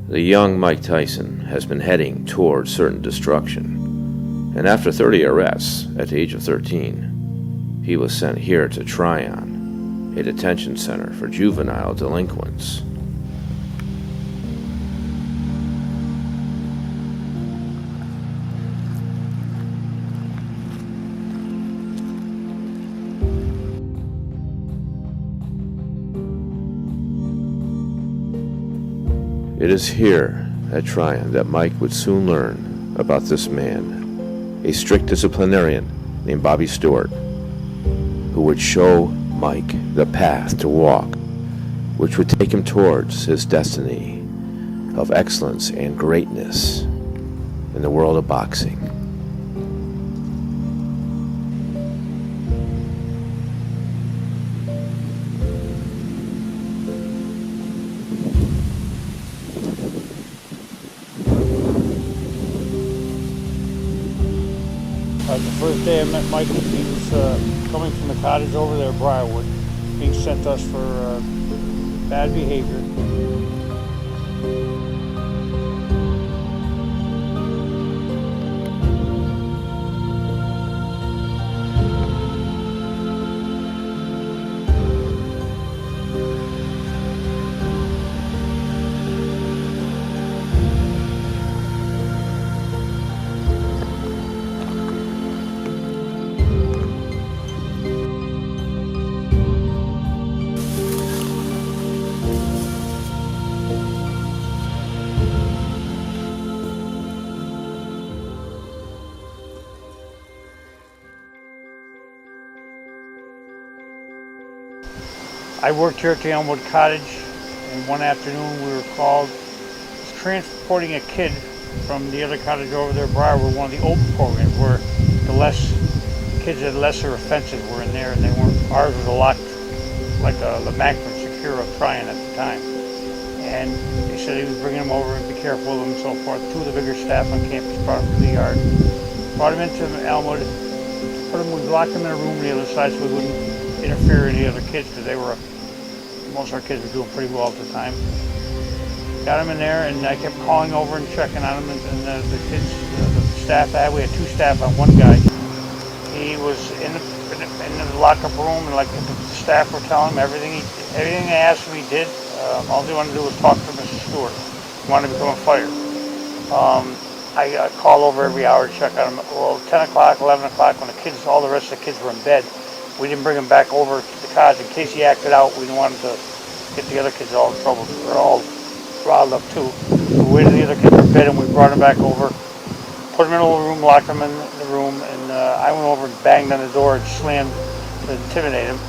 The young Mike Tyson has been heading toward certain destruction, and after 30 arrests at the age of 13, he was sent here to Tryon, a detention center for juvenile delinquents. It is here at Tryon that Mike would soon learn about this man, a strict disciplinarian named Bobby Stewart, who would show Mike the path to walk, which would take him towards his destiny of excellence and greatness in the world of boxing. The first day I met Mike, he was coming from the cottage over there, Briarwood, being sent to us for bad behavior. I worked here at the Elmwood Cottage, and one afternoon we were called, transporting a kid from the other cottage over there, Briarwood, one of the open programs where the kids that had lesser offenses were in there, and they weren't. Ours was a lot like the maximum secure of Tryon at the time. And they said he was bringing them over and be careful of them and so forth. Two of the bigger staff on campus brought him to the yard, brought him into Elmwood, we locked them in a room on the other side so we wouldn't interfere with the other kids, because most of our kids were doing pretty well at the time. Got them in there, and I kept calling over and checking on them, and the kids, the staff, we had two staff on one guy. He was in the lockup room, and like the staff were telling him everything they asked him he did. All he wanted to do was talk to Mr. Stewart. He wanted to become a fighter. I call over every hour to check on him. Well, 10 o'clock, 11 o'clock, when all the rest of the kids were in bed, we didn't bring him back over to the cottage in case he acted out. We didn't want him to get the other kids all in trouble. They're all riled up too. We waited till the other kids were in bed, and we brought him back over, put him in a little room, locked him in the room, and I went over and banged on the door and slammed to intimidate him.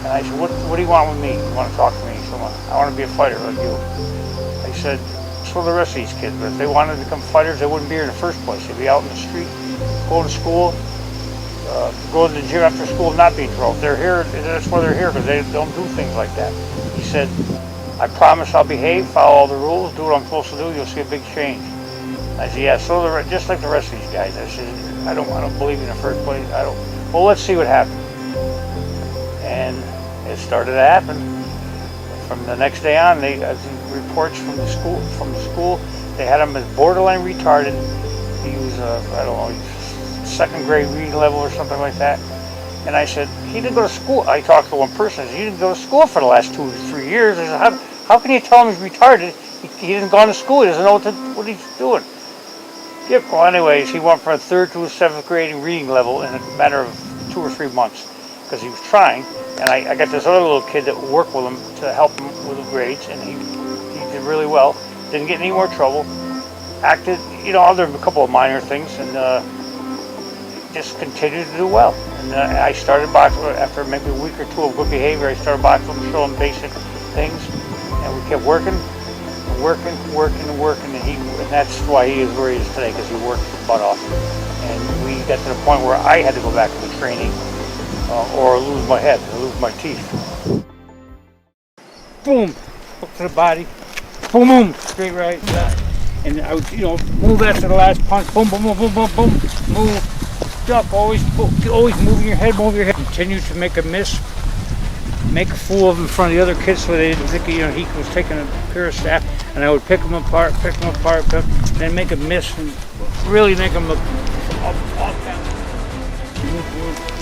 And I said, what do you want with me? You want to talk to me? He said, I want to be a fighter like you. I said, so the rest of these kids, but if they wanted to become fighters, they wouldn't be here in the first place. They'd be out in the street, going to school, go to the gym after school, not be in trouble. If they're here, that's why they're here, because they don't do things like that. He said, I promise I'll behave, follow all the rules, do what I'm supposed to do, you'll see a big change. I said, yeah, so just like the rest of these guys. I said, I don't believe you in the first place. Well, let's see what happens. And it started to happen. From the next day on, reports from the school, they had him as borderline retarded. He was, second grade reading level or something like that. And I said, he didn't go to school. I talked to one person. I said, he didn't go to school for the last 2 to 3 years. I said, how can you tell him he's retarded? He didn't go to school. He doesn't know what he's doing. Yeah, well, anyways, he went from a third to a seventh grade reading level in a matter of 2 or 3 months, because he was trying. And I got this other little kid that worked with him to help him with the grades, and he did really well. Didn't get any more trouble. Acted, other than a couple of minor things, and just continued to do well. And I started boxing after maybe a week or two of good behavior. I started boxing him, showing him basic things, and we kept working, and that's why he is where he is today, because he worked his butt off. And we got to the point where I had to go back to the training. Or lose my head, or lose my teeth. Boom! Hook to the body. Boom, boom! Straight right. And I would, move after the last punch. Boom, boom, boom, boom, boom, boom. Move. Jump. Always moving your head, move your head. Continue to make a miss. make a fool of him in front of the other kids so they didn't think, he was taking a pair of staff, and I would pick them apart, then make a miss, and really make them look off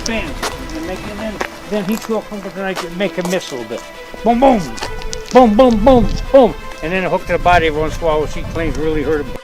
bam, and then he'd feel comfortable, and I could make a miss a little bit. Boom, boom, boom, boom, boom, boom, and then a hook to the body every once in a while, which he claims really hurt him.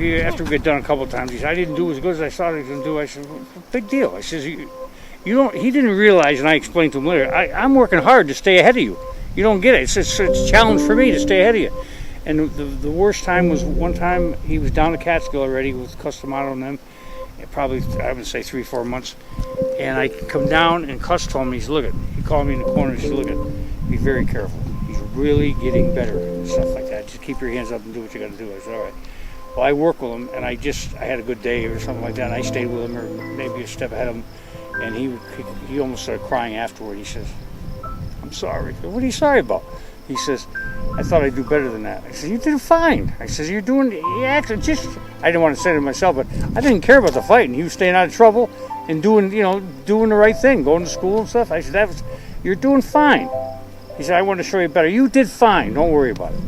After we got done a couple of times, he said, "I didn't do as good as I thought I was going to do." I said, well, "Big deal." I says, "You don't." He didn't realize, and I explained to him later. I'm working hard to stay ahead of you. You don't get it. It's a challenge for me to stay ahead of you. And the worst time was one time he was down to Catskill already with custom auto on them. Probably, I would say 3-4 months. And I come down and Cuss told me, he called me in the corner and he said, be very careful. He's really getting better and stuff like that. Just keep your hands up and do what you got to do. I said, all right. Well, I work with him, and I had a good day or something like that, and I stayed with him, or maybe a step ahead of him, and he almost started crying afterward. He says, "I'm sorry." I said, "What are you sorry about?" He says, "I thought I'd do better than that." I said, "You did fine." I said, I didn't want to say it to myself, but I didn't care about the fighting. He was staying out of trouble and doing the right thing, going to school and stuff. I said, "You're doing fine." He said, "I want to show you better." "You did fine. Don't worry about it."